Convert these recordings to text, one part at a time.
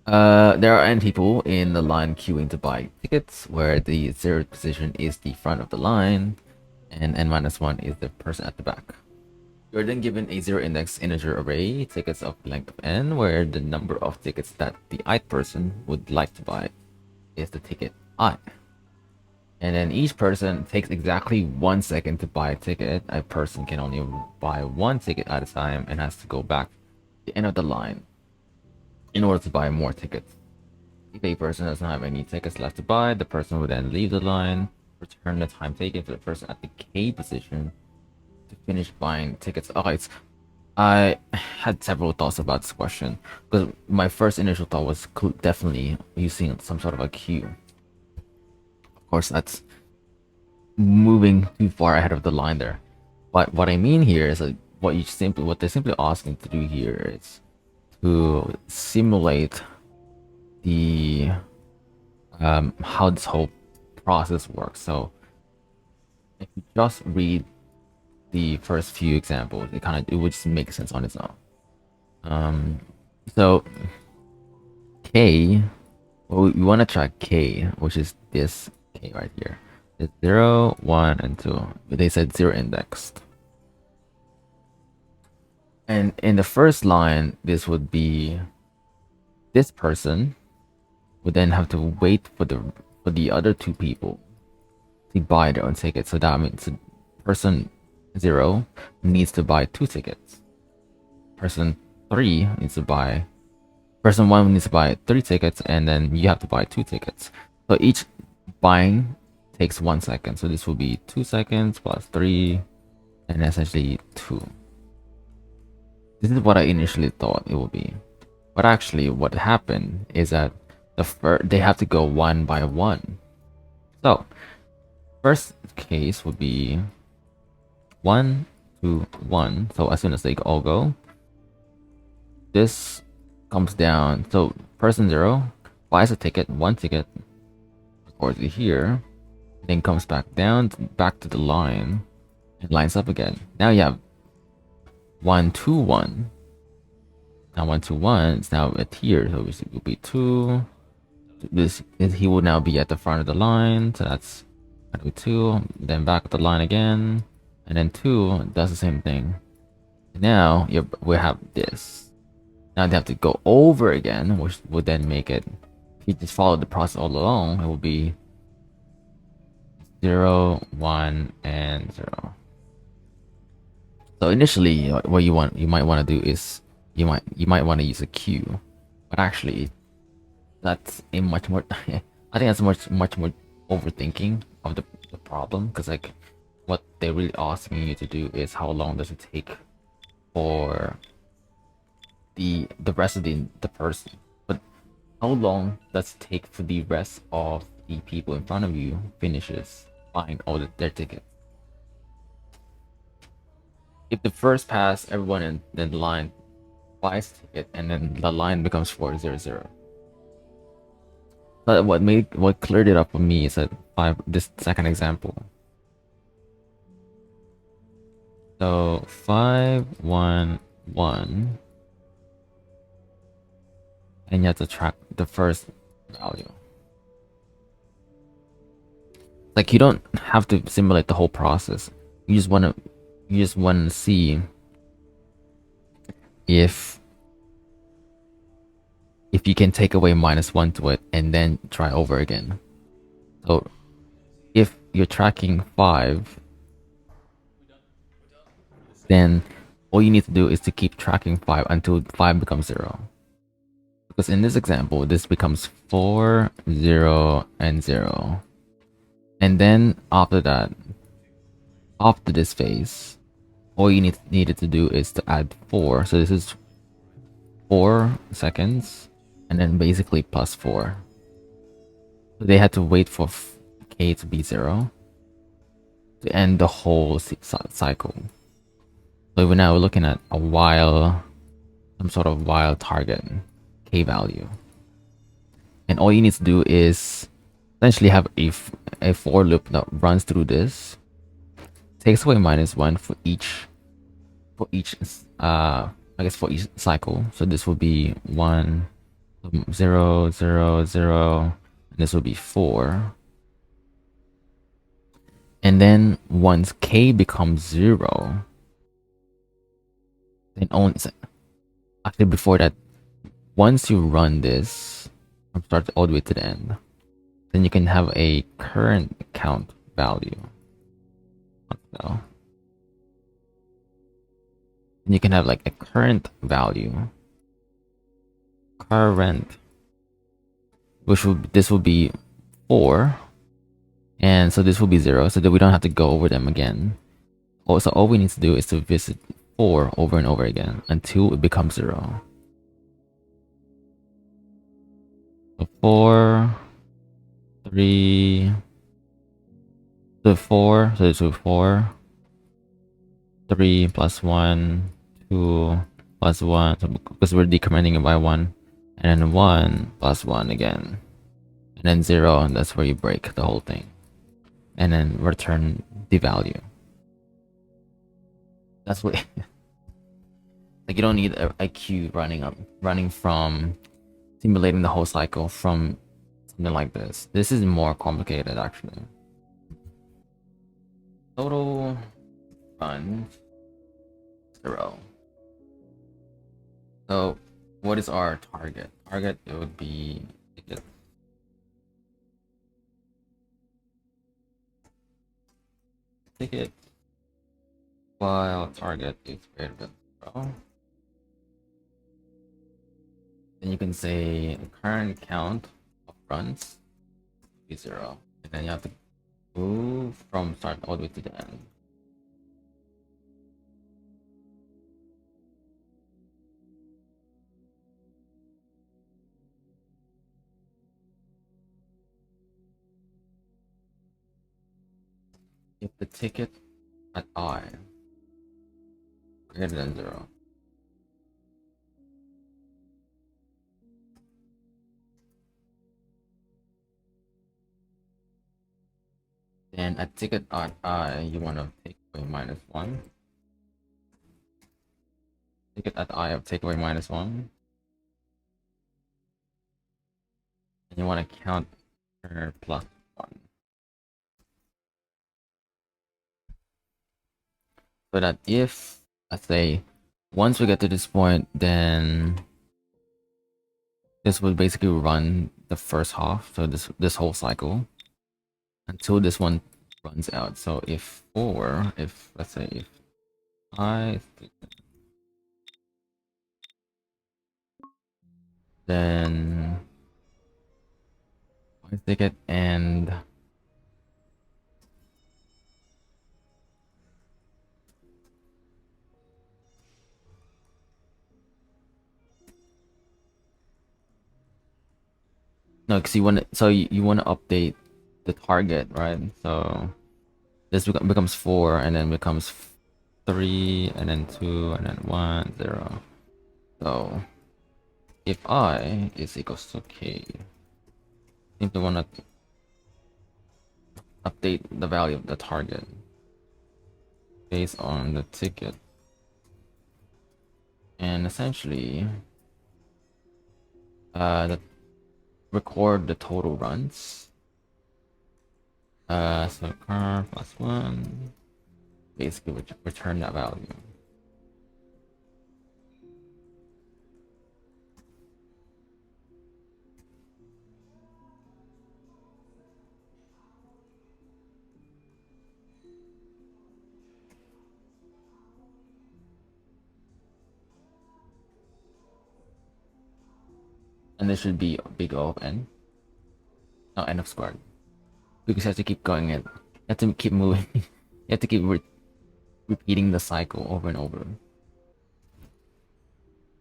There are n people in the line queuing to buy tickets, where the 0th position is the front of the line, and n-1 is the person at the back. You're then given a zero index integer array, tickets of length of n, where the number of tickets that the ith person would like to buy is the ticket I. And then each person takes exactly 1 second to buy a ticket. A person can only buy one ticket at a time and has to go back to the end of the line in order to buy more tickets. If a person doesn't have any tickets left to buy, the person would then leave the line, return the time taken for the person at the K position to finish buying tickets. I had several thoughts about this question, because my first initial thought was definitely using some sort of a queue. Of course, that's moving too far ahead of the line there. But what I mean here is that what they're simply asking to do here is to simulate the how this whole process works. So if you just read the first few examples, it would just make sense on its own. So K, well, we want to track K, which is this K right here. It's 0, 1, and 2. They said 0 indexed. And in the first line, this would be this person would then have to wait for the other two people to buy their own ticket. So that means person 0 needs to buy 2 tickets. Person 1 needs to buy 3 tickets, and then you have to buy 2 tickets. So each buying takes 1 second. So this will be 2 seconds plus 3, and essentially 2. This is what I initially thought it would be. But actually what happened is that they have to go 1 by 1. So first case would be 1, 2, 1. So as soon as they all go, this comes down. So person 0 buys a ticket, 1 ticket, records it here, then comes back down, back to the line, and lines up again. Now you have 1, 2, 1. Now 1, 2, 1 is now at here, so it will be 2. He will now be at the front of the line, so that's 2. Then back to the line again, and then 2 does the same thing. Now we have this. Now they have to go over again, which would then make it, if you just follow the process all along, it will be 0, 1, and 0. So initially, what you might want to do is you might want to use a queue, but actually, that's a much more. I think that's much more overthinking of the problem, because like what they're really asking you to do is how long does it take for the rest of the person, but how long does it take for the rest of the people in front of you finishes buying all their tickets? If the first pass, everyone in the line buys ticket, and then the line becomes 4-0-0. But what cleared it up for me is that this second example. So 5, 1, 1, and you have to track the first value. Like, you don't have to simulate the whole process. You just want to see if you can take away -1 to it and then try over again. So if you're tracking 5, then all you need to do is to keep tracking 5 until 5 becomes 0. Because in this example, this becomes 4, 0, and 0. And then after that, after this phase, all you needed to do is to add 4. So this is 4 seconds, and then basically plus 4. So they had to wait for K to be 0 to end the whole cycle. So we're now looking at a while, some sort of while target K value. And all you need to do is essentially have a for loop that runs through this, takes away -1 for each I guess for each cycle. So this will be 1, 0, 0, 0, and this will be 4. And then once k becomes 0, then only actually before that, once you run this from start all the way to the end, then you can have a current count value. So, and you can have like a current value, current, which will this will be 4, and so this will be 0, so that we don't have to go over them again. So all we need to do is to visit 4 over and over again until it becomes 0. So 4, 3, so 4, so this will be 4, 3 plus 1, 2 plus 1, so because we're decrementing it by 1, and then 1 plus 1 again, and then 0, and that's where you break the whole thing, and then return the value. That's what like you don't need a queue running from simulating the whole cycle from something like this. This is more complicated actually. Total run 0. So what is our target? Target, it would be ticket while target is greater than 0. Then you can say the current count of runs is 0. And then you have to move from start all the way to the end. If the ticket at I greater than 0, then at ticket at I you want to take away -1. Ticket at I of take away -1. And you want to count plus 1. So that if, let's say, once we get to this point, then this will basically run the first half, so this whole cycle, until this one runs out. So if let's say if I, then I ticket and no, because you want to, so you want to update the target, right? So this becomes 4, and then becomes 3, and then 2, and then 1, 0. So if I is equals to k, simply want to update the value of the target based on the ticket, and essentially record the total runs. So car plus 1, basically return that value. And this should be big O of n. No, n of squared. Because you have to keep going it. You have to keep moving. You have to keep repeating the cycle over and over.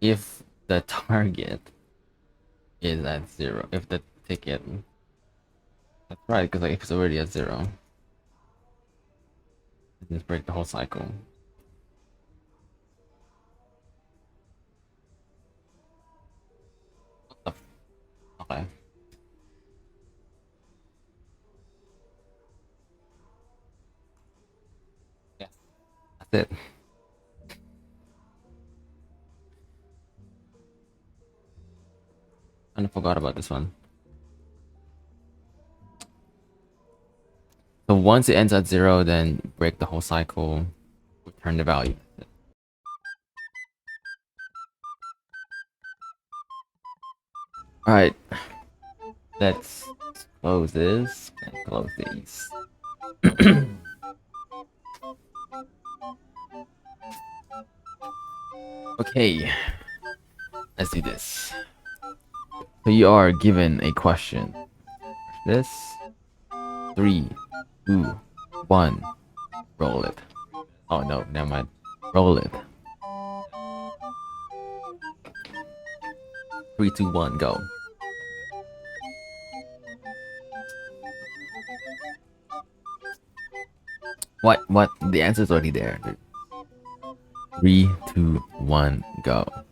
If the target is at 0, if the ticket, that's right, because like if it's already at 0, just break the whole cycle. Okay. Yeah, that's it. Kind of forgot about this one. So once it ends at 0, then break the whole cycle, return the value. Alright. Let's close this and close these. Okay. Let's do this. So you are given a question. This. 3, 2, 1. Roll it. Oh no, never mind. Roll it. 3, 2, 1, go. What? The answer's already there, dude. 3, 2, 1, go.